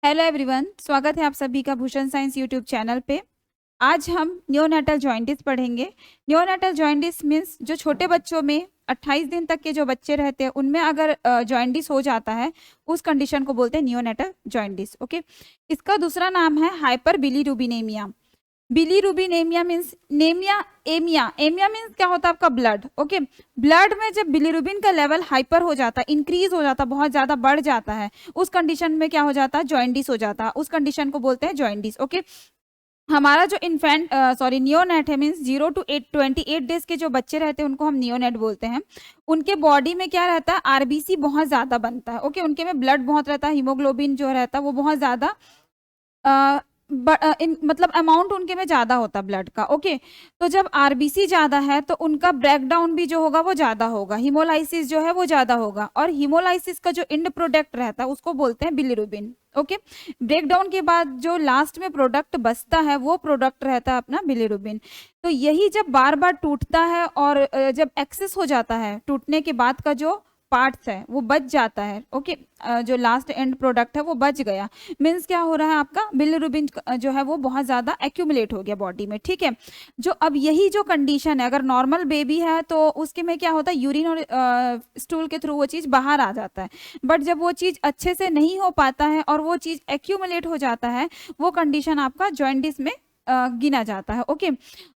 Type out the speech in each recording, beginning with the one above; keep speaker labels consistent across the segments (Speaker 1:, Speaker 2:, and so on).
Speaker 1: Hello everyone, स्वागत है आप सभी का भूषण साइंस यूट्यूब चैनल पे। आज हम नियोनेटल जॉइंटिस पढ़ेंगे। नियोनेटल जॉइंटिस मीन्स जो छोटे बच्चों में 28 दिन तक के जो बच्चे रहते हैं उनमें अगर जॉइंटिस हो जाता है, उस कंडीशन को बोलते हैं नियोनेटल जॉइंटिस। ओके, इसका दूसरा नाम है हाइपर बिलीरुबिनेमिया। बिलीरुबिनेमिया मीन्स नेमिया एमिया। एमिया मीन्स क्या होता है आपका ब्लड। ओके, ब्लड में जब बिलीरुबिन का लेवल हाइपर हो जाता है, इंक्रीज हो जाता है, बहुत ज्यादा बढ़ जाता है, उस कंडीशन में क्या हो जाता है, जॉइंटिस हो जाता है। उस कंडीशन को बोलते हैं जॉइंटिस। ओके, हमारा जो इन्फेंट नियोनेट है मीन्स 0 to 28 डेज के जो बच्चे रहते हैं उनको हम नियोनेट बोलते हैं। उनके बॉडी में क्या रहता है, आरबीसी बहुत ज्यादा बनता है। ओके, उनके में ब्लड बहुत रहता है, हीमोग्लोबिन जो रहता है वो बहुत ज्यादा मतलब अमाउंट उनके में ज्यादा होता है ब्लड का। ओके, तो जब आरबीसी ज्यादा है तो उनका ब्रेकडाउन भी जो होगा वो ज्यादा होगा, हीमोलाइसिस जो है वो ज्यादा होगा, और हीमोलाइसिस का जो इंड प्रोडक्ट रहता है उसको बोलते हैं बिलिरुबिन। ओके, ब्रेकडाउन के बाद जो लास्ट में प्रोडक्ट बचता है वो प्रोडक्ट रहता है अपना बिलिरुबिन। तो यही जब बार बार टूटता है और जब एक्सेस हो जाता है, टूटने के बाद का जो पार्ट्स है वो बच जाता है। ओके, जो लास्ट एंड प्रोडक्ट है वो बच गया, मीन्स क्या हो रहा है, आपका बिलिरुबिन जो है वो बहुत ज्यादा एक्यूमुलेट हो गया बॉडी में। ठीक है, जो अब यही जो कंडीशन है, अगर नॉर्मल बेबी है तो उसके में क्या होता है, यूरिन और स्टूल के थ्रू वो चीज बाहर आ जाता है। बट जब वो चीज अच्छे से नहीं हो पाता है और वो चीज एक्यूमुलेट हो जाता है, वो कंडीशन आपका जॉइंटिस में गिना जाता है। ओके,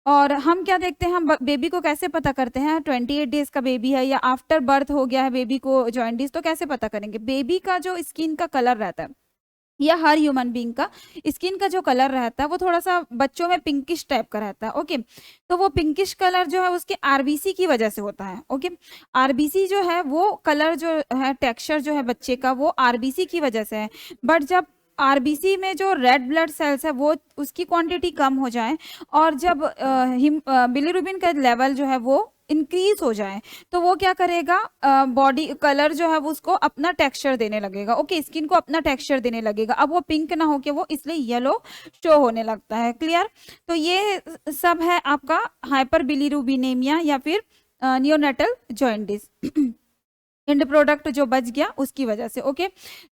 Speaker 1: और हम क्या देखते हैं, हम बेबी को कैसे पता करते हैं 28 डेज का बेबी है या आफ्टर बर्थ हो गया है बेबी को जॉइंटिस, तो कैसे पता करेंगे। बेबी का जो स्किन का कलर रहता है या हर ह्यूमन बीइंग का स्किन का जो कलर रहता है वो थोड़ा सा बच्चों में पिंकिश टाइप का रहता है। ओके, तो वो पिंकिश कलर जो है उसके आरबीसी की वजह से होता है। ओके, आरबीसी जो है वो कलर जो है, टेक्सचर जो है बच्चे का वो आरबीसी की वजह से है। बट जब आरबीसी में जो रेड ब्लड सेल्स है वो उसकी क्वांटिटी कम हो जाए और जब बिलिरुबिन का लेवल जो है वो इंक्रीज हो जाए, तो वो क्या करेगा, बॉडी कलर जो है वो उसको अपना टेक्सचर देने लगेगा। ओके, स्किन को अपना टेक्सचर देने लगेगा। अब वो पिंक ना होके वो इसलिए येलो शो होने लगता है। क्लियर? तो ये सब है आपका हाइपर बिलिरुबिनेमिया या फिर नियोनेटल जॉइंटिस। इंड प्रोडक्ट जो बच गया उसकी वजह से। ओके,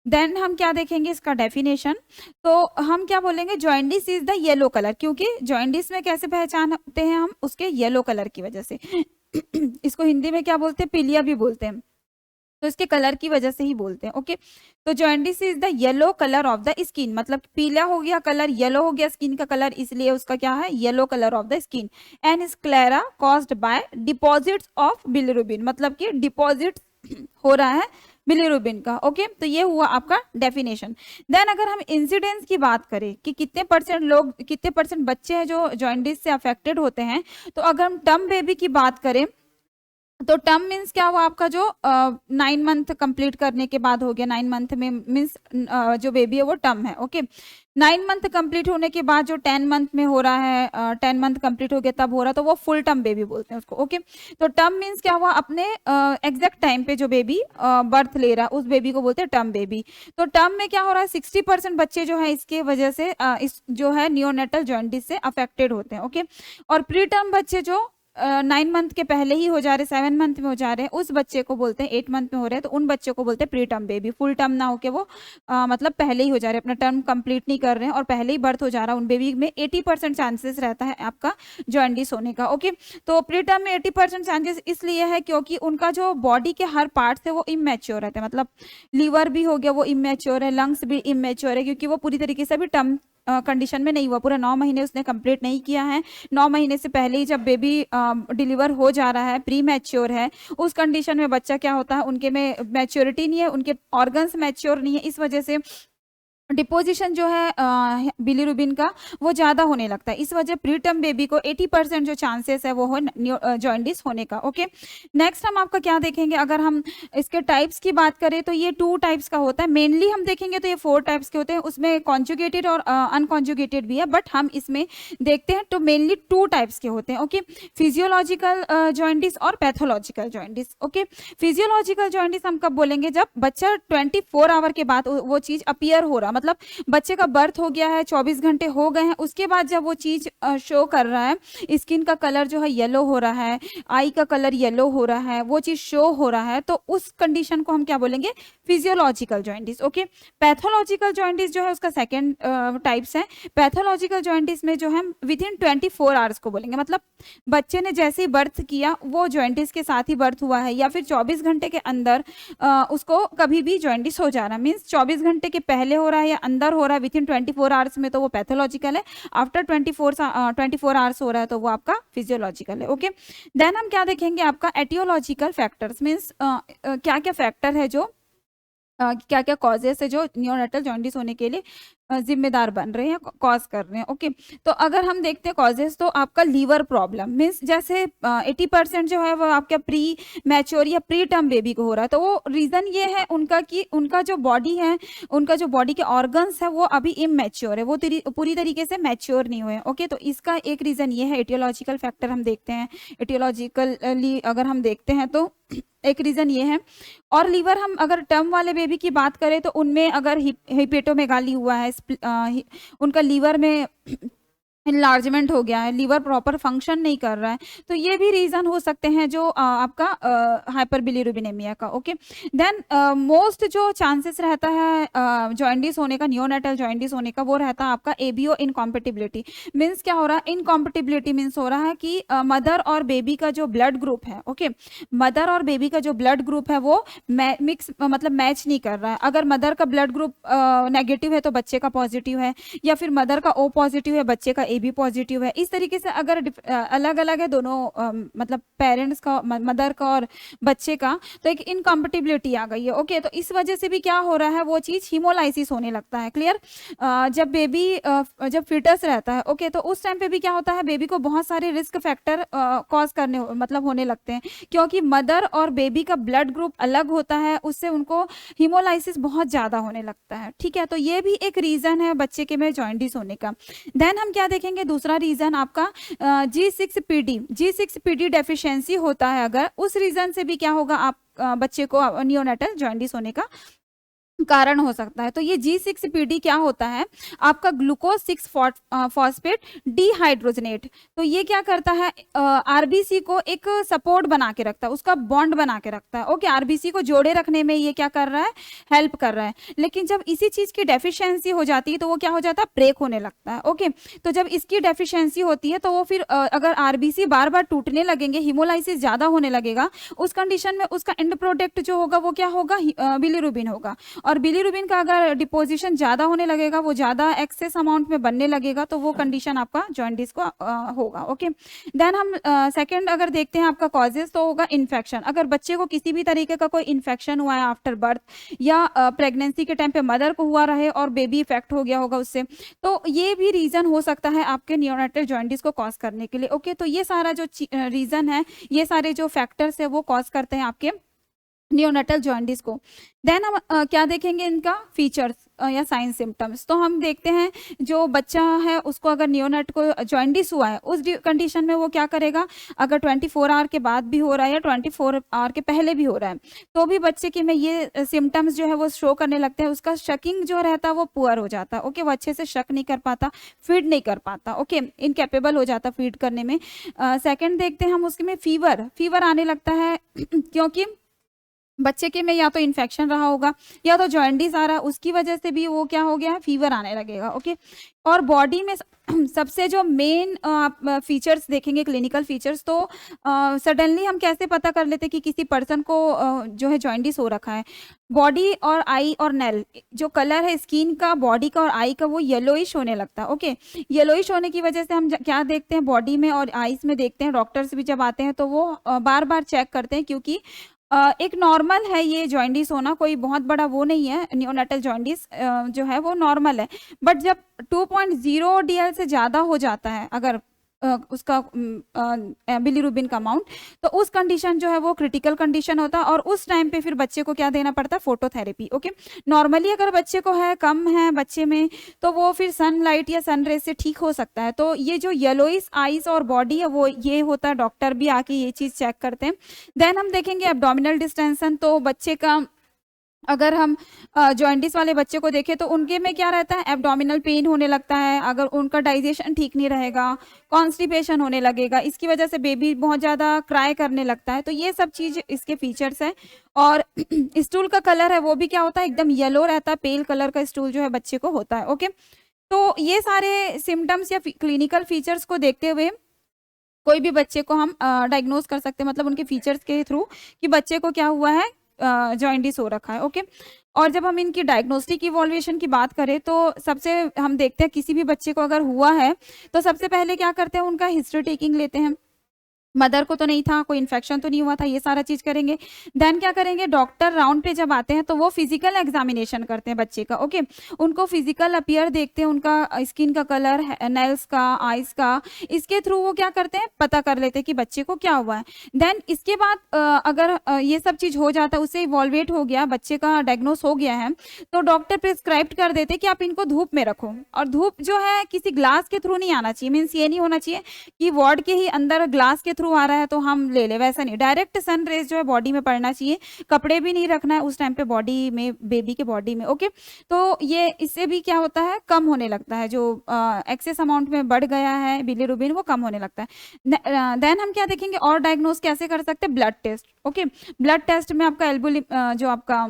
Speaker 1: देन हम क्या देखेंगे इसका डेफिनेशन। तो हम क्या बोलेंगे, jaundice is the yellow colour, क्योंकि जॉइंटिस में कैसे पहचानते हैं हम, उसके येलो कलर की वजह से। इसको हिंदी में क्या बोलते हैं, पीलिया भी बोलते हैं, तो इसके कलर की वजह से ही बोलते हैं। ओके, तो jaundice is the yellow colour of the skin, मतलब पीला हो गया कलर, येलो हो गया स्किन का कलर, इसलिए उसका क्या है, yellow colour of the skin. And sclera caused by deposits of bilirubin, मतलब कि डिपॉजिट हो रहा है बिलिरुबिन का। ओके, तो ये हुआ आपका डेफिनेशन। देन अगर हम इंसिडेंस की बात करें कि कितने परसेंट लोग, कितने परसेंट बच्चे हैं जो जॉइंटिस से अफेक्टेड होते हैं, तो अगर हम टर्म बेबी की बात करें तो टर्म मीन्स क्या हुआ, आपका जो 9 मंथ कंप्लीट करने के बाद हो गया, 9 मंथ में मीन्स जो बेबी है वो टर्म है। ओके, 9 मंथ कंप्लीट होने के बाद जो 10 मंथ में हो रहा है, 10 मंथ कंप्लीट हो गया तब हो रहा है, तो वो फुल टर्म बेबी बोलते हैं उसको। ओके, तो टर्म मीन्स क्या हुआ, अपने एग्जैक्ट टाइम पे जो बेबी बर्थ ले रहा है उस बेबी को बोलते हैं टर्म बेबी। तो टर्म में क्या हो रहा है, 60% बच्चे जो है इसके वजह से इस जो है नियोनेटल जॉइंटिस से अफेक्टेड होते हैं। ओके, और प्री टर्म बच्चे जो 9 मंथ के पहले ही हो जा रहे, 7 मंथ में हो जा रहे हैं, उस बच्चे को बोलते हैं, 8 मंथ में हो रहे हैं तो उन बच्चों को बोलते हैं pre term baby. Full term ना होके वो मतलब पहले ही हो जा रहे हैं, अपना टर्म कंप्लीट नहीं कर रहे हैं और पहले ही बर्थ हो जा रहा है, उन बेबी में 80% चांसेस रहता है आपका जॉइंटिस होने का। ओके, तो प्री टर्म में 80% चांसेस इसलिए है क्योंकि उनका जो बॉडी के हर पार्ट है वो इमेच्योर रहते हैं, मतलब लीवर भी हो गया वो इमेच्योर है, लंग्स भी इमेच्योर है, क्योंकि वो पूरी तरीके से भी टर्म कंडीशन में नहीं हुआ, पूरा 9 महीने उसने कंप्लीट नहीं किया है। 9 महीने से पहले ही जब बेबी डिलीवर हो जा रहा है, प्री मैच्योर है, उस कंडीशन में बच्चा क्या होता है, उनके में मैच्योरिटी नहीं है, उनके ऑर्गन्स मैच्योर नहीं है, इस वजह से डिपोजिशन जो है बिलिरुबिन का वो ज्यादा होने लगता है। इस वजह प्रीटर्म बेबी को 80% जो चांसेस है वो हो जॉइंटिस होने का। ओके, नेक्स्ट हम आपका क्या देखेंगे, अगर हम इसके टाइप्स की बात करें तो ये 2 टाइप्स का होता है। मेनली हम देखेंगे तो ये 4 टाइप्स के होते हैं, उसमें कॉन्जुगेटेड और अनकॉन्जुगेटेड भी है, बट हम इसमें देखते हैं तो मेनली 2 टाइप्स के होते हैं। ओके, फिजियोलॉजिकल जॉइंटिस और pathological jaundice. Okay, physiological jaundice हम कब बोलेंगे, जब बच्चा 24 आवर के बाद वो चीज अपीयर हो रहा, मतलब बच्चे का बर्थ हो गया है, 24 घंटे हो गए हैं, उसके बाद जब वो चीज़ शो कर रहा है, स्किन का कलर जो है येलो हो रहा है, आई का कलर येलो हो रहा है, वो चीज़ शो हो रहा है, तो उस कंडीशन को हम क्या बोलेंगे? Physiological jaundice. Okay, pathological jaundice जो है उसका सेकेंड टाइप्स है। पैथोलॉजिकल जॉइंटिस में जो है विद इन 24 आवर्स को बोलेंगे, मतलब बच्चे ने जैसे ही बर्थ किया वो जॉइंटिस के साथ ही बर्थ हुआ है, या फिर 24 घंटे के अंदर उसको कभी भी जॉइंटिस हो जा रहा है, मीन्स 24 घंटे के पहले हो रहा है या अंदर हो रहा है विद इन 24 आवर्स में, तो वो पैथोलॉजिकल है। आफ्टर 24 आवर्स हो रहा है तो वो आपका फिजियोलॉजिकल है। ओके, देन हम क्या देखेंगे? आपका एटियोलॉजिकल फैक्टर्स, मीन्स क्या क्या फैक्टर है जो क्या क्या कॉजेस है जो नियोनेटल जॉइंटिस होने के लिए जिम्मेदार बन रहे हैं, कॉज कर रहे हैं। ओके, तो अगर हम देखते हैं कॉजेस, तो आपका लीवर प्रॉब्लम, मीन्स जैसे 80% जो है वो आपका प्री मैच्योर या प्री टर्म बेबी को हो रहा है, तो वो रीज़न ये है उनका कि उनका जो बॉडी है, उनका जो बॉडी के ऑर्गन्स है वो अभी इमैच्योर है, वो पूरी तरीके से मैच्योर नहीं हुए। ओके, तो इसका एक रीज़न ये है, एटियोलॉजिकल फैक्टर हम देखते हैं। एटियोलॉजिकली अगर हम देखते हैं तो एक रीज़न ये है। और लीवर, हम अगर टर्म वाले बेबी की बात करें तो उनमें अगर हिपेटोमेगाली हुआ है, उनका लीवर में इनलार्जमेंट हो गया है, लीवर प्रॉपर फंक्शन नहीं कर रहा है, तो ये भी रीज़न हो सकते हैं जो आपका हाइपरबिलिरुबिनेमिया का। ओके, देन मोस्ट जो चांसेस रहता है जॉइंटिस होने का, नियोनेटल जॉइंटिस होने का, वो रहता है आपका एबीओ इनकॉम्पेटिबिलिटी। मीन्स क्या हो रहा है? इनकॉम्पेटिबिलिटी मीन्स हो रहा है कि मदर और बेबी का जो ब्लड ग्रुप है, ओके, मदर और बेबी का जो ब्लड ग्रुप है वो मिक्स मतलब मैच नहीं कर रहा है। अगर मदर का ब्लड ग्रुप नेगेटिव है तो बच्चे का पॉजिटिव है, या फिर मदर का ओ पॉजिटिव है, बच्चे का ए भी पॉजिटिव है। इस तरीके से अगर अलग अलग है दोनों मतलब पेरेंट्स का, मदर का और बच्चे का, तो एक इनकॉम्पेटिबिलिटी आ गई है। ओके, तो इस वजह से भी क्या हो रहा है? वो चीज़ हीमोलाइसिस होने लगता है। क्लियर? जब बेबी जब फिटस रहता है, ओके, तो उस टाइम पे भी क्या होता है? बेबी को बहुत सारे रिस्क फैक्टर कॉज करने मतलब होने लगते हैं, क्योंकि मदर और बेबी का ब्लड ग्रुप अलग होता है, उससे उनको हीमोलाइसिस बहुत ज़्यादा होने लगता है। ठीक है, तो ये भी एक रीज़न है बच्चे के में जॉइंटिस होने का। देन हम क्या देखेंगे? दूसरा रीज़न आपका G6PD डेफिशिएंसी होता है, अगर उस रीज़न से भी क्या होगा? आप बच्चे को नियोनेटल जॉइंटिस होने का कारण हो सकता है। तो ये G6PD क्या होता है? आपका ग्लूकोज 6 फॉस्फेट डिहाइड्रोजनेट। तो ये क्या करता है? आरबीसी को एक सपोर्ट बना के रखता है, उसका बॉन्ड बना के रखता है। ओके, आरबीसी को जोड़े रखने में ये क्या कर रहा है? हेल्प कर रहा है। लेकिन जब इसी चीज़ की डेफिशिएंसी हो जाती है तो वो क्या हो जाता है? ब्रेक होने लगता है। ओके, तो जब इसकी डेफिशिएंसी होती है तो वो फिर अगर आरबीसी बार बार टूटने लगेंगे, हीमोलाइसिस ज़्यादा होने लगेगा, उस कंडीशन में उसका एंड प्रोडक्ट जो होगा वो क्या होगा? बिलिरुबिन होगा। और बिलिरुबिन का अगर डिपोजिशन ज़्यादा होने लगेगा, वो ज़्यादा एक्सेस अमाउंट में बनने लगेगा, तो वो कंडीशन आपका जॉइंटिस को होगा। ओके, देन हम सेकंड अगर देखते हैं आपका कॉजेस, तो होगा इन्फेक्शन। अगर बच्चे को किसी भी तरीके का कोई इन्फेक्शन हुआ है आफ्टर बर्थ, या प्रेगनेंसी के टाइम पे मदर को हुआ रहे और बेबी इफेक्ट हो गया होगा उससे, तो ये भी रीज़न हो सकता है आपके नियोनेटल जॉइंटिस को कॉज करने के लिए। ओके, तो ये सारा जो रीज़न है, ये सारे जो फैक्टर्स है वो कॉज करते हैं आपके नियोनेटल जॉइंटिस को। देन हम क्या देखेंगे? इनका फीचर्स या साइन सिम्टम्स। तो हम देखते हैं जो बच्चा है उसको अगर नियोनेट को जॉइंटिस हुआ है, उस कंडीशन में वो क्या करेगा? अगर 24 आवर के बाद भी हो रहा है या 24 आवर के पहले भी हो रहा है, तो भी बच्चे के में ये सिम्टम्स जो है वो शो करने लगते हैं। उसका शकिंग जो रहता है वो पुअर हो जाता है। ओके, वो अच्छे से शक नहीं कर पाता, फीड नहीं कर पाता। ओके, इनकेपेबल हो जाता फीड करने में। सेकेंड देखते हैं हम उसके में फीवर आने लगता है क्योंकि बच्चे के में या तो इन्फेक्शन रहा होगा या तो जॉइंटिस आ रहा है, उसकी वजह से भी वो क्या हो गया है? फीवर आने लगेगा। ओके, और बॉडी में सबसे जो मेन आप फीचर्स देखेंगे, क्लिनिकल फीचर्स, तो सडनली हम कैसे पता कर लेते कि किसी पर्सन को जो है जॉइंटिस हो रखा है? बॉडी और आई और नेल, जो कलर है स्किन का, बॉडी का और आई का, वो येलोइश होने लगता है। ओके, येलोइश होने की वजह से हम क्या देखते हैं? बॉडी में और आईज में देखते हैं। डॉक्टर्स भी जब आते हैं तो वो बार बार चेक करते हैं, क्योंकि एक नॉर्मल है ये जॉइंटिस होना, कोई बहुत बड़ा वो नहीं है। नियोनेटल जॉइंटिस जो है वो नॉर्मल है, बट जब 2.0 DL से ज़्यादा हो जाता है अगर उसका बिलिरुबिन का अमाउंट, तो उस कंडीशन जो है वो क्रिटिकल कंडीशन होता है, और उस टाइम पे फिर बच्चे को क्या देना पड़ता है? फोटोथेरेपी। ओके, नॉर्मली अगर बच्चे को है, कम है बच्चे में, तो वो फिर सनलाइट या सनरेज से ठीक हो सकता है। तो ये जो येलोइस आईज और बॉडी है वो ये होता है, डॉक्टर भी आके ये चीज़ चेक करते हैं। देन हम देखेंगे एब्डोमिनल डिस्टेंशन। तो बच्चे का अगर हम जॉइंटिस वाले बच्चे को देखें तो उनके में क्या रहता है, एब्डोमिनल पेन होने लगता है, अगर उनका डाइजेशन ठीक नहीं रहेगा, कॉन्स्टिपेशन होने लगेगा, इसकी वजह से बेबी बहुत ज़्यादा क्राई करने लगता है। तो ये सब चीज़ इसके फीचर्स हैं। और स्टूल का कलर है वो भी क्या होता है, एकदम येलो रहता है, पेल कलर का स्टूल जो है बच्चे को होता है। ओके, तो ये सारे सिम्टम्स या क्लिनिकल फीचर्स को देखते हुए कोई भी बच्चे को हम डायग्नोज कर सकते हैं, मतलब उनके फीचर्स के थ्रू कि बच्चे को क्या हुआ है, जॉइंटिस हो रखा है। ओके, और जब हम इनकी डायग्नोस्टिक इवॉल्यूशन की बात करें तो सबसे हम देखते हैं किसी भी बच्चे को अगर हुआ है तो सबसे पहले क्या करते हैं, उनका हिस्ट्री टेकिंग लेते हैं, मदर को तो नहीं था, कोई इन्फेक्शन तो नहीं हुआ था, ये सारा चीज करेंगे। देन क्या करेंगे, डॉक्टर राउंड पे जब आते हैं तो वो फिजिकल एग्जामिनेशन करते हैं बच्चे का। ओके, उनको फिजिकल अपीयर देखते हैं, उनका स्किन का कलर, नेल्स का, आईज का, इसके थ्रू वो क्या करते हैं, पता कर लेते हैं कि बच्चे को क्या हुआ है। देन इसके बाद अगर ये सब चीज हो जाता है, उससे इवॉल्वेट हो गया, बच्चे का डायग्नोस हो गया है, तो डॉक्टर प्रिस्क्राइब कर देते हैं कि आप इनको धूप में रखो। और धूप जो है किसी ग्लास के थ्रू नहीं आना चाहिए, मीन्स ये नहीं होना चाहिए कि वार्ड के ही अंदर ग्लास के थ्रू आ रहा है तो हम ले ले, वैसा नहीं, डायरेक्ट सन रेज जो है बॉडी में पड़ना चाहिए, कपड़े भी नहीं रखना है उस टाइम पे बॉडी में, बेबी के बॉडी में। ओके, तो ये इससे भी क्या होता है, कम होने लगता है, जो एक्सेस अमाउंट में बढ़ गया है बिलीरुबिन वो कम होने लगता है। देन हम क्या देखेंगे और डायग्नोज कैसे कर सकते हैं, blood test. Okay, blood test में आपका जो आपका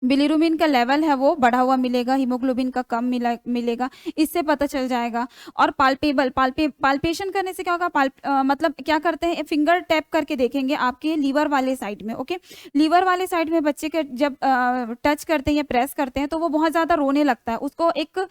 Speaker 1: बिलीरुबिन का लेवल है वो बढ़ा हुआ मिलेगा, हीमोग्लोबिन का कम मिलेगा, इससे पता चल जाएगा। और पाल्पेशन करने से क्या होगा, मतलब क्या करते हैं, फिंगर टैप करके देखेंगे आपके लीवर वाले साइड में। ओके, लीवर वाले साइड में बच्चे के जब टच करते हैं या प्रेस करते हैं तो वो बहुत ज्यादा रोने लगता है, उसको एक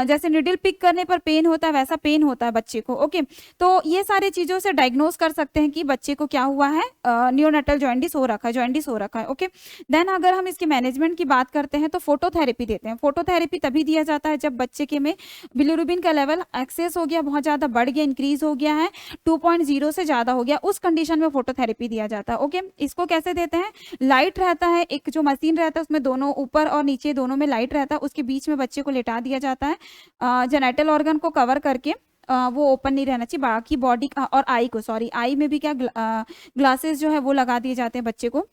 Speaker 1: जैसे निडल पिक करने पर पेन होता है वैसा पेन होता है बच्चे को। ओके, तो ये सारी चीजों से डायग्नोज कर सकते हैं कि बच्चे को क्या हुआ है, नियोनेटल जॉइंटिस हो रखा है, जॉइंटिस हो रखा है। ओके, देन अगर हम इसके मैनेजमेंट की बात करते हैं तो फोटोथेरेपी देते हैं। फोटोथेरेपी तभी दिया जाता है जब बच्चे के में बिलिरुबिन का लेवल एक्सेस हो गया, बहुत ज्यादा बढ़ गया, इंक्रीज हो गया है, 2.0 से ज्यादा हो गया, उस कंडीशन में फोटोथेरेपी दिया जाता है। ओके, इसको कैसे देते हैं, लाइट रहता है, एक जो मशीन रहता है उसमें दोनों ऊपर और नीचे दोनों में लाइट रहता है, उसके बीच में बच्चे को लेटा दिया जाता है, जेनेटल ऑर्गन को कवर करके, वो ओपन नहीं रहना चाहिए, बाकी बॉडी और आई को, सॉरी आई में भी क्या ग्लासेस जो है वो लगा दिए जाते हैं बच्चे को,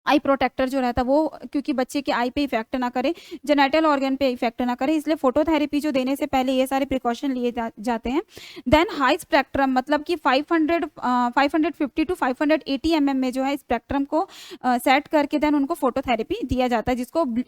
Speaker 1: आई प्रोटेक्टर जो रहता है वो, क्योंकि बच्चे के आई पे इफेक्ट ना करे, जेनेटल ऑर्गन पे इफेक्ट ना करे, इसलिए फोटोथेरेपी जो देने से पहले ये सारे प्रिकॉशन लिए जाते हैं। देन हाई स्पेक्ट्रम, मतलब कि 550 टू 580 mm में जो है स्पेक्ट्रम को सेट करके देन उनको फोटोथेरेपी दिया जाता है,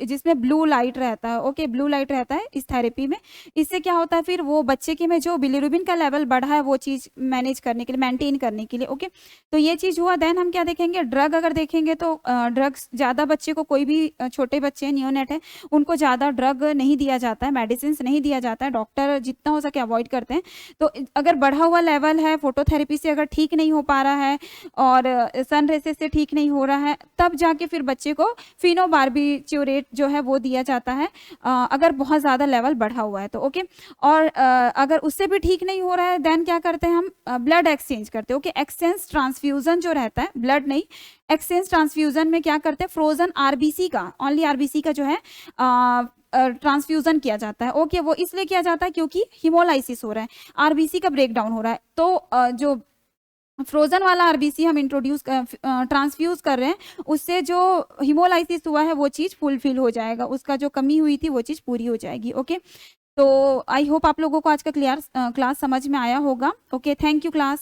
Speaker 1: जिसमें ब्लू लाइट रहता है। ओके, ब्लू लाइट रहता है इस थेरेपी में। इससे क्या होता है, फिर वो बच्चे के में जो बिलिरुबिन का लेवल बढ़ा है वो चीज मैनेज करने के लिए, मेंटेन करने के लिए। ओके, तो ये चीज हुआ। देन हम क्या देखेंगे, ड्रग अगर देखेंगे तो ड्रग्स ज़्यादा बच्चे को, कोई भी छोटे बच्चे हैं, नियोनेट है, उनको ज़्यादा ड्रग नहीं दिया जाता है, मेडिसिन नहीं दिया जाता है, डॉक्टर जितना हो सके अवॉइड करते हैं। तो अगर बढ़ा हुआ लेवल है, फोटोथेरेपी से अगर ठीक नहीं हो पा रहा है और सन रेसेस से ठीक नहीं हो रहा है, तब जाके फिर बच्चे को फिनोबार्बिट्यूरेट जो है वो दिया जाता है, अगर बहुत ज़्यादा लेवल बढ़ा हुआ है तो। ओके, और अगर उससे भी ठीक नहीं हो रहा है देन क्या करते हैं हम, ब्लड एक्सचेंज करते हैं। ओके, एक्सचेंज ट्रांसफ्यूजन जो रहता है, ब्लड नहीं, एक्सचेंज ट्रांसफ्यूजन में क्या करते हैं, फ्रोजन आरबीसी का, ओनली आरबीसी का जो है ट्रांसफ्यूजन किया जाता है। ओके, वो इसलिए किया जाता है क्योंकि हिमोलाइसिस हो रहा है, आरबीसी का ब्रेकडाउन हो रहा है, तो जो फ्रोजन वाला आरबीसी हम इंट्रोड्यूस ट्रांसफ्यूज कर रहे हैं, उससे जो हिमोलाइसिस हुआ है वो चीज फुलफिल हो जाएगा, उसका जो कमी हुई थी वो चीज पूरी हो जाएगी। ओके, तो आई होप आप लोगों को आज का क्लास समझ में आया होगा। Okay, thank you class.